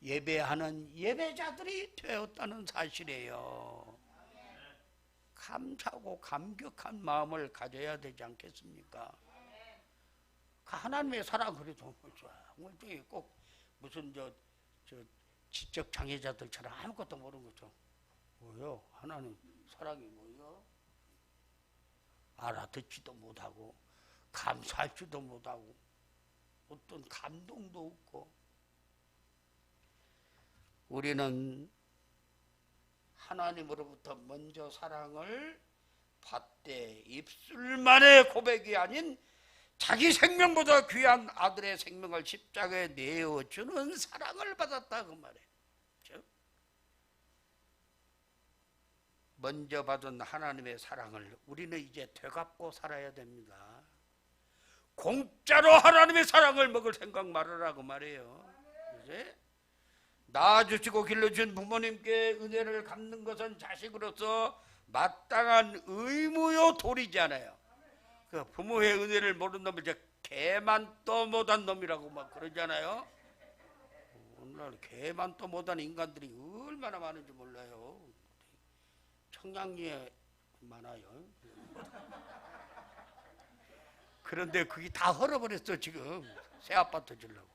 예배하는 예배자들이 되었다는 사실이에요. 감사하고 감격한 마음을 가져야 되지 않겠습니까? 하나님의 사랑 그래도 꼭 무슨 저 지적 장애자들처럼 아무것도 모르는 거죠. 뭐요? 하나님 사랑이 뭐요? 알아듣지도 못하고 감사하지도 못하고 어떤 감동도 없고. 우리는 하나님으로부터 먼저 사랑을 받되 입술만의 고백이 아닌 자기 생명보다 귀한 아들의 생명을 십자가에 내어주는 사랑을 받았다 그 말이에요. 그렇죠? 먼저 받은 하나님의 사랑을 우리는 이제 되갚고 살아야 됩니다. 공짜로 하나님의 사랑을 먹을 생각 말아라 그 말이에요. 이제 낳아주시고 길러준 부모님께 은혜를 갚는 것은 자식으로서 마땅한 의무요 도리지 않아요. 그 부모의 은혜를 모르는 놈을 이제 개만도 못한 놈이라고 막 그러잖아요. 오늘날 개만도 못한 인간들이 얼마나 많은지 몰라요. 청량리에 많아요. 그런데 그게 다 헐어버렸어 지금. 새 아파트 주려고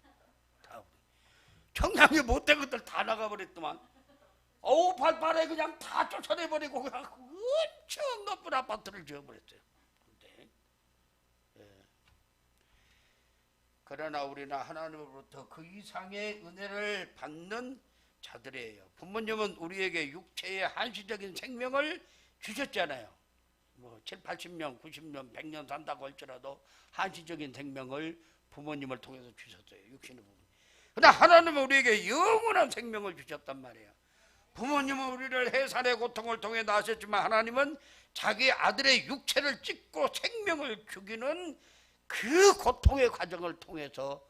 다. 청량리 못된 것들 다 나가버렸더만. 어우 발발에 그냥 다 쫓아내버리고 그냥 엄청 높은 아파트를 지어버렸어요. 그러나 우리는 하나님으로부터 그 이상의 은혜를 받는 자들이에요. 부모님은 우리에게 육체의 한시적인 생명을 주셨잖아요. 뭐 7, 80년, 90년, 100년 산다고 할지라도 한시적인 생명을 부모님을 통해서 주셨어요. 육신의 부모님. 그러나 하나님은 우리에게 영원한 생명을 주셨단 말이에요. 부모님은 우리를 해산의 고통을 통해 낳으셨지만 하나님은 자기 아들의 육체를 찢고 생명을 죽이는 그 고통의 과정을 통해서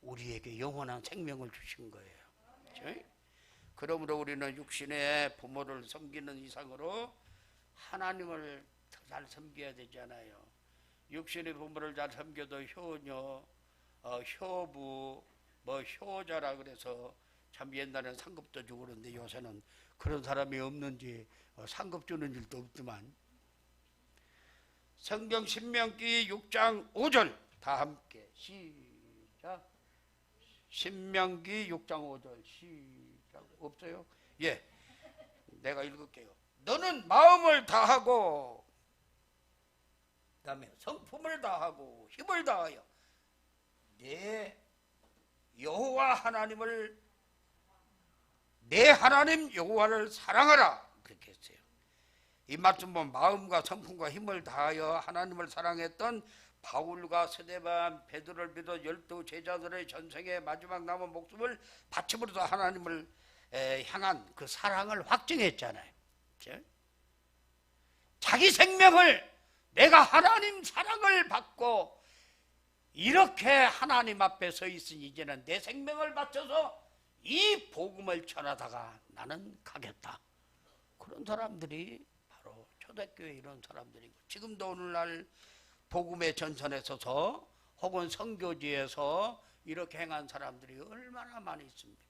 우리에게 영원한 생명을 주신 거예요. 그렇죠? 그러므로 우리는 육신의 부모를 섬기는 이상으로 하나님을 더 잘 섬겨야 되잖아요. 육신의 부모를 잘 섬겨도 효녀, 효부, 효자라 그래서 참 옛날에는 상급도 주고 그러는데 요새는 그런 사람이 없는지 상급 주는 일도 없지만. 성경 신명기 6장 5절 다 함께 시작. 신명기 6장 5절 시작. 없어요? 예, 내가 읽을게요. 너는 마음을 다하고 그 다음에 성품을 다하고 힘을 다하여 내 여호와 하나님을 내 하나님 여호와를 사랑하라 그렇게 했어요. 이 말씀 보면 마음과 성품과 힘을 다하여 하나님을 사랑했던 바울과 스데반, 베드로를 비롯 12 제자들의 전생의 마지막 남은 목숨을 바침으로써 하나님을 향한 그 사랑을 확증했잖아요. 그렇죠? 자기 생명을 내가 하나님 사랑을 받고 이렇게 하나님 앞에 서 있으니 이제는 내 생명을 바쳐서 이 복음을 전하다가 나는 가겠다. 그런 사람들이 바로 초대교회 이런 사람들이고 지금도 오늘날 복음의 전선에 서서 혹은 선교지에서 이렇게 행한 사람들이 얼마나 많이 있습니까?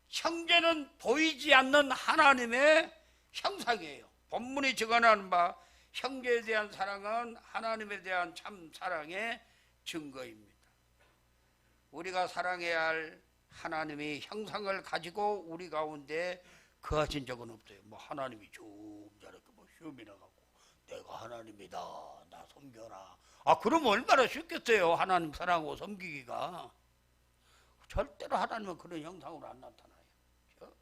형제는 보이지 않는 하나님의 형상이에요. 본문이 증언하는 바 형제에 대한 사랑은 하나님에 대한 참 사랑의 증거입니다. 우리가 사랑해야 할 하나님이 형상을 가지고 우리 가운데 거하신 적은 없어요. 뭐 하나님이 좀 저렇게 뭐 시험이 나가고 내가 하나님이다 나 섬겨라. 그럼 얼마나 쉽겠어요. 하나님 사랑하고 섬기기가. 절대로 하나님은 그런 형상으로 안 나타나요. 그렇죠?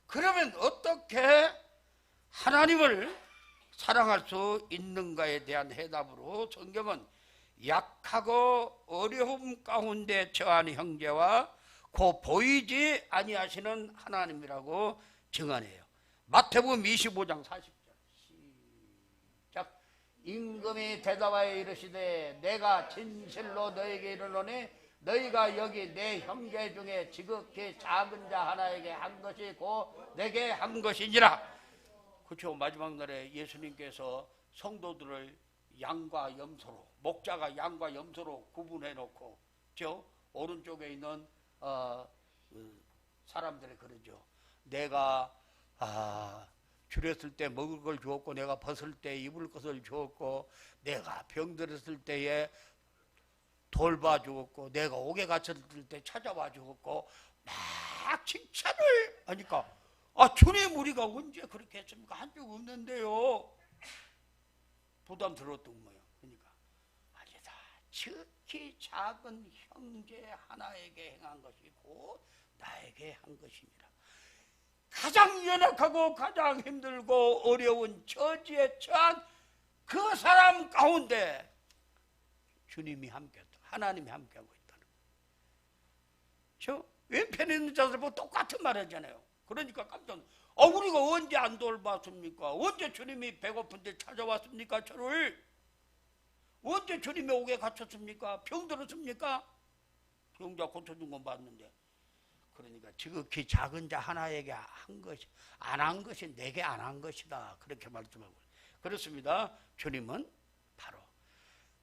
그러면 어떻게 하나님을 사랑할 수 있는가에 대한 해답으로 성경은 약하고 어려움 가운데 처한 형제와 곧 보이지 아니하시는 하나님이라고 증언해요. 마태복음 25장 40절 시작. 임금이 대답하여 이르시되 내가 진실로 너에게 이르노니 너희가 여기 내 형제 중에 지극히 작은 자 하나에게 한 것이 곧 내게 한 것이니라. 그렇죠. 마지막 날에 예수님께서 성도들을 양과 염소로, 목자가 양과 염소로 구분해 놓고, 저 오른쪽에 있는 사람들이 그러죠. 내가 줄였을 때 먹을 걸 주었고, 내가 벗을 때 입을 것을 주었고, 내가 병들었을 때에 돌봐 주었고, 내가 옥에 갇혔을 때 찾아와 주었고, 막 칭찬을 하니까, 주님 우리가 언제 그렇게 했습니까? 한 적 없는데요. 부담스러웠던 거예요. 그러니까 아니다. 지극히 작은 형제 하나에게 행한 것이 곧 나에게 한 것입니다. 가장 연약하고 가장 힘들고 어려운 처지에 처한 그 사람 가운데 주님이 함께했다. 하나님이 함께하고 있다는 거예요. 저 왼편에 있는 자들 보고 똑같은 말 하잖아요. 그러니까 깜짝 우리가 언제 안 돌봤습니까? 언제 주님이 배고픈데 찾아왔습니까? 저를 언제 주님의 옥에 갇혔습니까? 병들었습니까? 병자 고쳐준 건 봤는데. 그러니까 지극히 작은 자 하나에게 한 것이 안 한 것이 내게 안 한 것이다. 그렇게 말씀하고 그렇습니다. 주님은 바로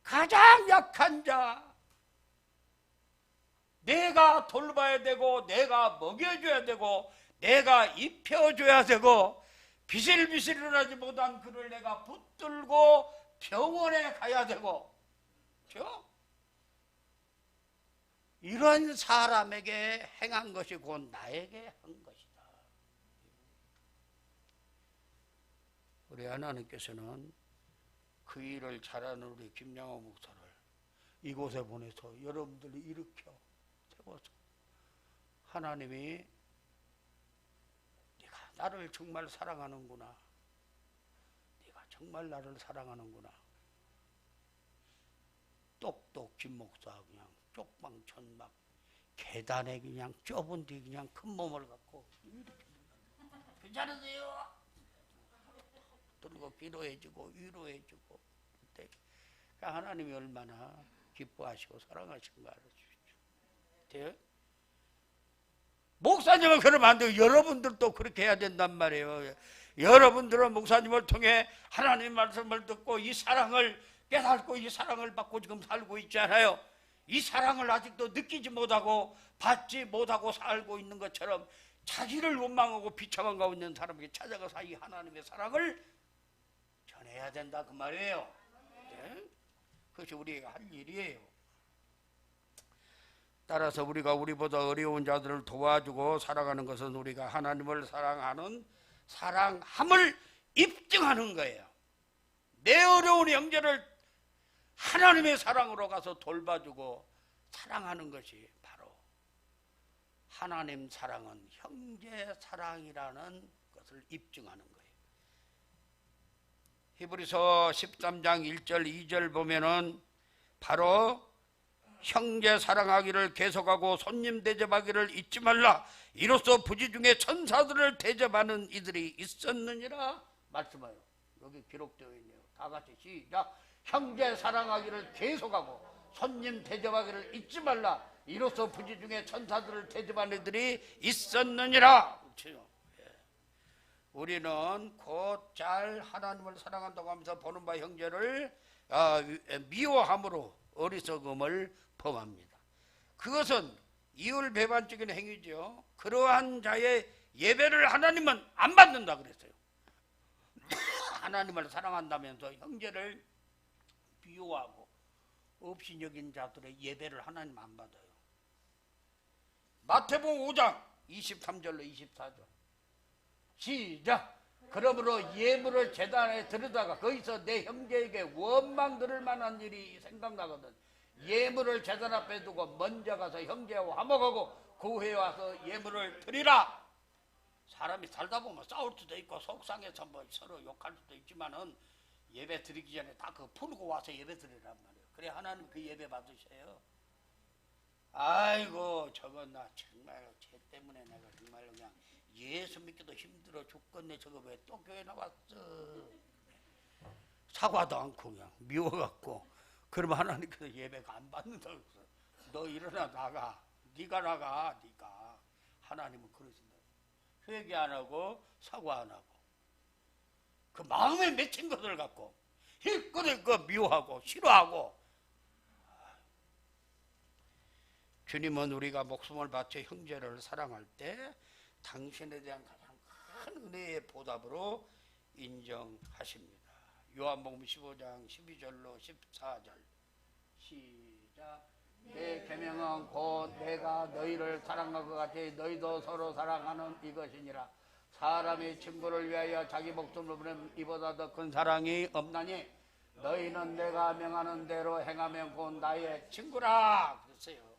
가장 약한 자, 내가 돌봐야 되고 내가 먹여줘야 되고 내가 입혀줘야 되고 비실비실 일어나지 못한 그를 내가 붙들고 병원에 가야 되고 이런 사람에게 행한 것이 곧 나에게 한 것이다. 우리 하나님께서는 그 일을 잘하는 우리 김양호 목사를 이곳에 보내서 여러분들이 일으켜 세워서 하나님이 네가 나를 정말 사랑하는구나, 네가 정말 나를 사랑하는구나. 똑똑 김 목사 그냥 쪽방천 막 계단에 그냥 좁은 데 그냥 큰 몸을 갖고 이렇게 괜찮으세요? 들고 기도해주고 위로해주고. 하나님이 얼마나 기뻐하시고 사랑하시는가 알아주십시오. 목사님은 그러면 안 돼요. 여러분들도 그렇게 해야 된단 말이에요. 여러분들은 목사님을 통해 하나님 말씀을 듣고 이 사랑을 깨닫고 이 사랑을 받고 지금 살고 있잖아요. 이 사랑을 아직도 느끼지 못하고 받지 못하고 살고 있는 것처럼 자기를 원망하고 비참한 가운데 있는 사람에게 찾아가서 이 하나님의 사랑을 전해야 된다 그 말이에요. 네? 그것이 우리가 할 일이에요. 따라서 우리가 우리보다 어려운 자들을 도와주고 살아가는 것은 우리가 하나님을 사랑하는 사랑함을 입증하는 거예요. 내 어려운 형제를 하나님의 사랑으로 가서 돌봐주고 사랑하는 것이 바로 하나님 사랑은 형제 사랑이라는 것을 입증하는 거예요. 히브리서 13장 1절 2절 보면은 바로 형제 사랑하기를 계속하고 손님 대접하기를 잊지 말라. 이로써 부지 중에 천사들을 대접하는 이들이 있었느니라 말씀해요. 여기 기록되어 있네요. 다 같이 시작. 형제 사랑하기를 계속하고 손님 대접하기를 잊지 말라. 이로써 부지 중에 천사들을 대접하는 이들이 있었느니라. 그렇죠? 우리는 곧잘 하나님을 사랑한다고 하면서 보는 바 형제를 미워함으로 어리석음을 범합니다. 그것은 이율배반적인 행위죠. 그러한 자의 예배를 하나님은 안 받는다 그랬어요. 하나님을 사랑한다면서 형제를 미워하고 업신여긴 자들의 예배를 하나님 안 받아요. 마태복음 5장 23절로 24절 시작. 그러므로 예물을 제단에 들여다가 거기서 내 형제에게 원망 들을 만한 일이 생각나거든 예물을 제단 앞에 두고 먼저 가서 형제와 화목하고 그 후에 와서 예물을 드리라. 사람이 살다 보면 싸울 수도 있고 속상해서 뭐 서로 욕할 수도 있지만은 예배 드리기 전에 다 그거 풀고 와서 예배 드리란 말이에요. 그래 하나님 그 예배 받으셔요. 아이고 저거 나 정말 쟤 때문에 내가 정말 그냥 예수 믿기도 힘들어 죽겠네. 저거 왜 또 교회 나왔어. 사과도 않고 그냥 미워갖고. 그러면 하나님께서 예배가 안 받는다 그랬어. 너 일어나 나가. 네가 나가. 네가. 하나님은 그러신다. 회개 안 하고 사과 안 하고 그 마음에 맺힌 것을 갖고 hil끗힐끗 미워하고 싫어하고. 주님은 우리가 목숨을 바쳐 형제를 사랑할 때 당신에 대한 가장 큰 은혜의 보답으로 인정하십니다. 요한복음 15장 12절로 14절 시작. 내 계명은 곧 내가 너희를 사랑한 것 같이 너희도 서로 사랑하는 이것이니라. 사람이 친구를 위하여 자기 목숨을 버리면 이보다 더 큰 사랑이 없나니 너희는 내가 명하는 대로 행하면 곧 나의 친구라 그랬어요.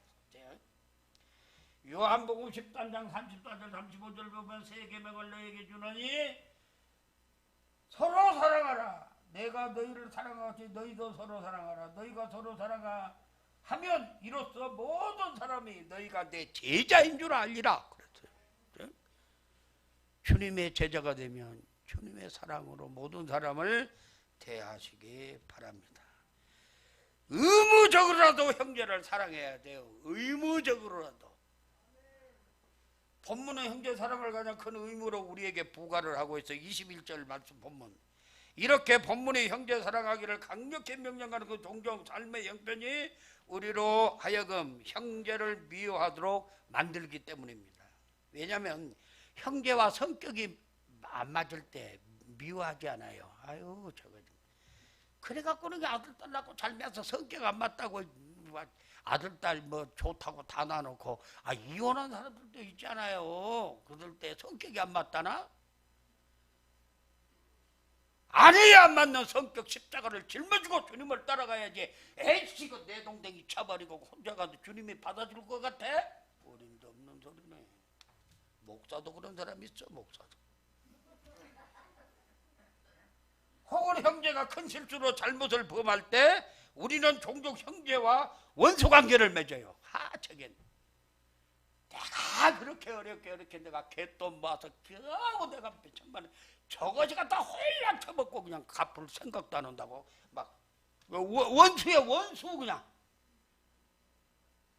요한복음 13장 34절 35절 보면 새 계명을 너희에게 주노니 서로 사랑하라. 내가 너희를 사랑하듯이 너희도 서로 사랑하라. 너희가 서로 사랑하면 이로써 모든 사람이 너희가 내 제자인 줄 알리라 그랬어요. 주님의 제자가 되면 주님의 사랑으로 모든 사람을 대하시기 바랍니다. 의무적으로라도 형제를 사랑해야 돼요. 의무적으로라도. 본문은 형제 사랑을 가장 큰 의무로 우리에게 부과를 하고 있어요. 21절 말씀 본문. 이렇게 본문의 형제 사랑하기를 강력히 명령하는 그 종종 삶의 형편이 우리로 하여금 형제를 미워하도록 만들기 때문입니다. 왜냐하면 형제와 성격이 안 맞을 때 미워하지 않아요. 아유 저거 그래갖고는 아들 딸 낳고 살면서 성격 안 맞다고 아들 딸 뭐 좋다고 다 놔놓고 이혼한 사람들도 있잖아요. 그럴 때 성격이 안 맞다나? 아내에 안 맞는 성격 십자가를 짊어지고 주님을 따라가야지. 에이씨 내 동댕이 차버리고 혼자 가도 주님이 받아줄 것 같아? 어림도 없는 소리네. 목사도 그런 사람 있어. 목사도. 혹은 형제가 큰 실수로 잘못을 범할 때 우리는 종종 형제와 원수관계를 맺어요. 저겐 내가 그렇게 어렵게 내가 개돈 모아서 겨우 내가 몇천만 원 저것이 갖다 홀랑 쳐먹고 그냥 갚을 생각도 안 한다고 막 원수야 원수. 그냥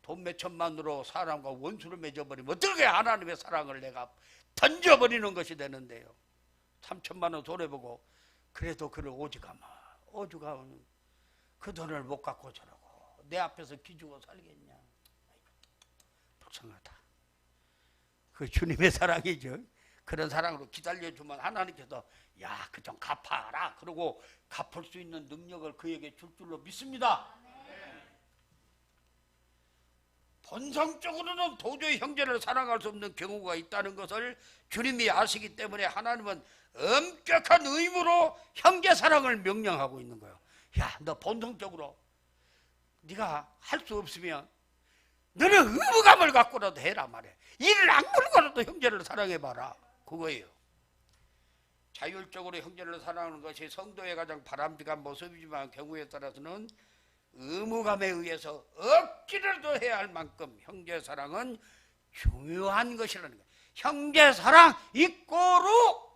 돈 몇천만으로 사람과 원수를 맺어버리면 어떻게 하나님의 사랑을 내가 던져버리는 것이 되는데요. 3천만 원 손해보고 그래도 그를 오죽하면 그 돈을 못 갖고 저러고 내 앞에서 기죽어 살겠냐. 불쌍하다. 그 주님의 사랑이죠. 그런 사랑으로 기다려주면 하나님께서 야, 그 좀 갚아라. 그러고 갚을 수 있는 능력을 그에게 줄 줄로 믿습니다. 본성적으로는 도저히 형제를 사랑할 수 없는 경우가 있다는 것을 주님이 아시기 때문에 하나님은 엄격한 의무로 형제 사랑을 명령하고 있는 거예요. 야, 너 본성적으로 네가 할 수 없으면 너는 의무감을 갖고라도 해라 말이야. 이를 악물고라도 형제를 사랑해봐라. 그거예요. 자율적으로 형제를 사랑하는 것이 성도의 가장 바람직한 모습이지만 경우에 따라서는 의무감에 의해서 억지로도 해야 할 만큼 형제 사랑은 중요한 것이라는 거예요. 형제 사랑 이꼬로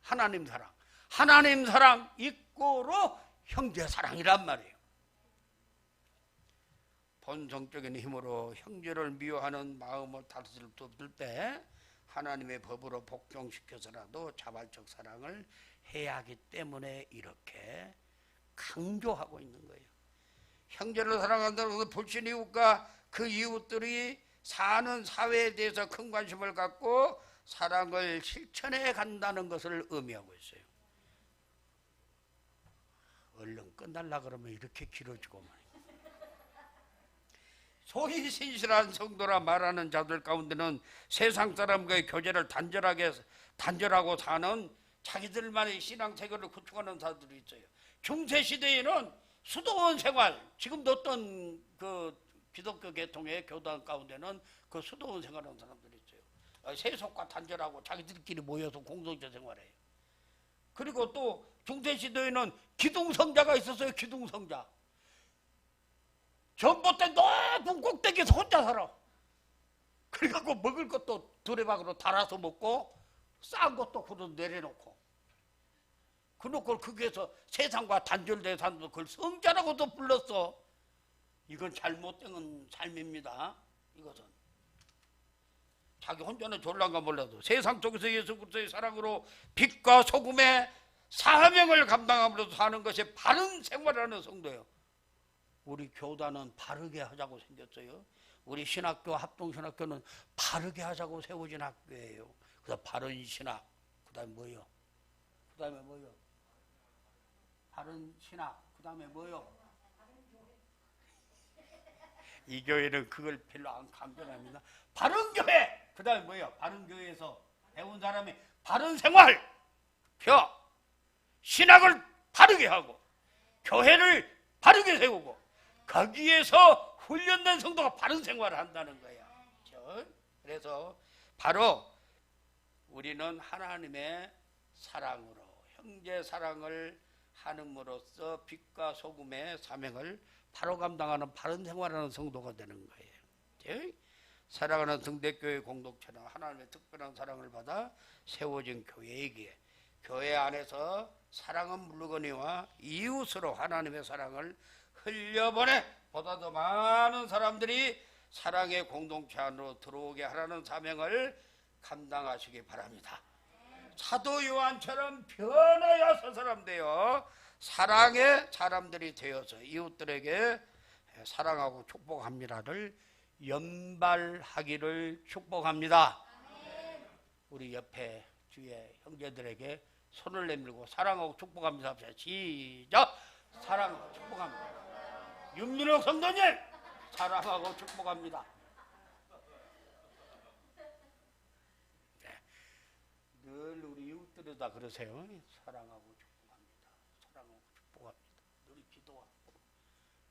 하나님 사랑, 하나님 사랑 이꼬로 형제 사랑이란 말이에요. 본성적인 힘으로 형제를 미워하는 마음을 다스릴 수 없을 때 하나님의 법으로 복종시켜서라도 자발적 사랑을 해야 하기 때문에 이렇게 강조하고 있는 거예요. 형제를 사랑한다는 것은 불신 이웃과 그 이웃들이 사는 사회에 대해서 큰 관심을 갖고 사랑을 실천해 간다는 것을 의미하고 있어요. 얼른 끝날라 그러면 이렇게 길어지고 말이에요. 소위 신실한 성도라 말하는 자들 가운데는 세상 사람과의 교제를 단절하고 사는 자기들만의 신앙생활을 구축하는 자들이 있어요. 중세시대에는 수도원 생활, 지금도 어떤 그 기독교 계통의 교단 가운데는 그 수도원 생활하는 사람들이 있어요. 세속과 단절하고 자기들끼리 모여서 공동체 생활해요. 그리고 또 중세시대에는 기둥성자가 있었어요. 기둥성자. 전봇대 높은 꼭대기에서 혼자 살아. 그래갖고 먹을 것도 두레박으로 달아서 먹고 싼 것도 그로 내려놓고 그놓고 거기에서 세상과 단절된 사람도 그걸 성자라고도 불렀어. 이건 잘못된 삶입니다. 이것은 자기 혼자는 졸란가 몰라도 세상 속에서 예수 그리스도의 사랑으로 빛과 소금의 사명을 감당함으로써 사는 것이 바른 생활하는 성도예요. 우리 교단은 바르게 하자고 생겼어요. 우리 신학교 합동신학교는 바르게 하자고 세워진 학교예요. 그래서 바른 신학, 그 다음에 뭐요? 그 다음에 뭐요? 바른 신학, 그 다음에 뭐요? 이 교회는 그걸 별로 안 강조합니다. 바른 교회, 그 다음에 뭐요? 바른 교회에서 배운 사람이 바른 생활, 신학을 바르게 하고 교회를 바르게 세우고 거기에서 훈련된 성도가 바른 생활을 한다는 거야. 그래서 바로 우리는 하나님의 사랑으로 형제 사랑을 하는으로써 빛과 소금의 사명을 바로 감당하는 바른 생활하는 성도가 되는 거예요. 사랑하는 등대교회 공동체는 하나님의 특별한 사랑을 받아 세워진 교회이기에 교회 안에서 사랑은 물론이와 이웃으로 하나님의 사랑을 흘려보내 보다 더 많은 사람들이 사랑의 공동체 안으로 들어오게 하라는 사명을 감당하시기 바랍니다. 사도 요한처럼 변화야 서 사람 되어 사랑의 사람들이 되어서 이웃들에게 사랑하고 축복합니다를 연발하기를 축복합니다. 우리 옆에 주위에 형제들에게 손을 내밀고 사랑하고 축복합니다. 시작! 사랑하고 축복합니다. 윤민옥 성도님 사랑하고 축복합니다. 늘 우리 이웃들이 다 그러세요. 사랑하고 축복합니다. 사랑하고 축복합니다. 늘 기도하고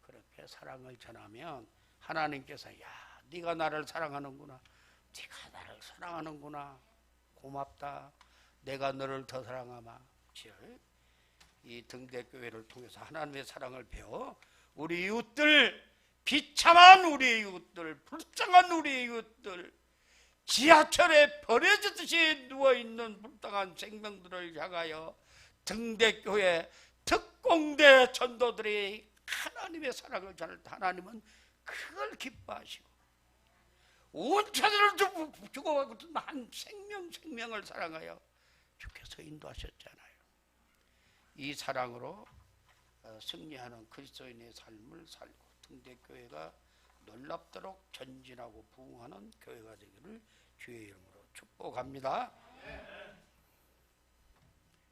그렇게 사랑을 전하면 하나님께서 야 네가 나를 사랑하는구나. 네가 나를 사랑하는구나. 고맙다. 내가 너를 더 사랑하마. 이 등대교회를 통해서 하나님의 사랑을 배워 우리 이웃들, 비참한 우리 이웃들, 불쌍한 우리 이웃들, 지하철에 버려지듯이 누워있는 불쌍한 생명들을 향하여 등대교회 특공대 전도들이 하나님의 사랑을 전할 때 하나님은 그걸 기뻐하시고 온 천하를 주고 한 생명을 사랑하여 주께서 인도하셨잖아요. 이 사랑으로 승리하는 그리스도인의 삶을 살고 등대교회가 놀랍도록 전진하고 부흥하는 교회가 되기를 주의 이름으로 축복합니다.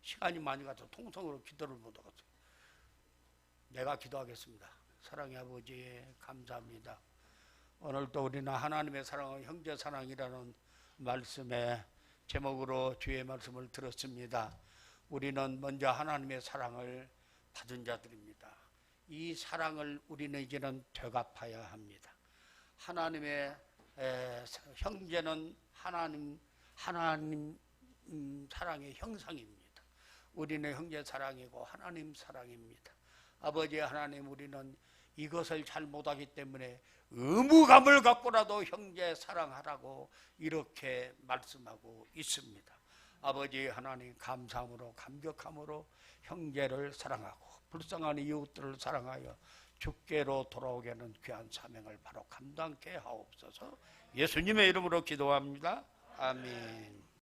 시간이 많이 가서 통성으로 기도를 못 하겠어요. 내가 기도하겠습니다. 사랑의 아버지 감사합니다. 오늘도 우리는 하나님의 사랑은 형제 사랑이라는 말씀의 제목으로 주의 말씀을 들었습니다. 우리는 먼저 하나님의 사랑을 받은 자들입니다. 이 사랑을 우리는 이제는 되갚아야 합니다. 하나님의 형제는 하나님 사랑의 형상입니다. 우리는 형제 사랑이고 하나님 사랑입니다. 아버지 하나님, 우리는 이것을 잘 못하기 때문에 의무감을 갖고라도 형제 사랑하라고 이렇게 말씀하고 있습니다. 아버지 하나님, 감사함으로 감격함으로 형제를 사랑하고 불쌍한 이웃들을 사랑하여 주께로 돌아오게 하는 귀한 사명을 바로 감당케 하옵소서. 예수님의 이름으로 기도합니다. 아멘.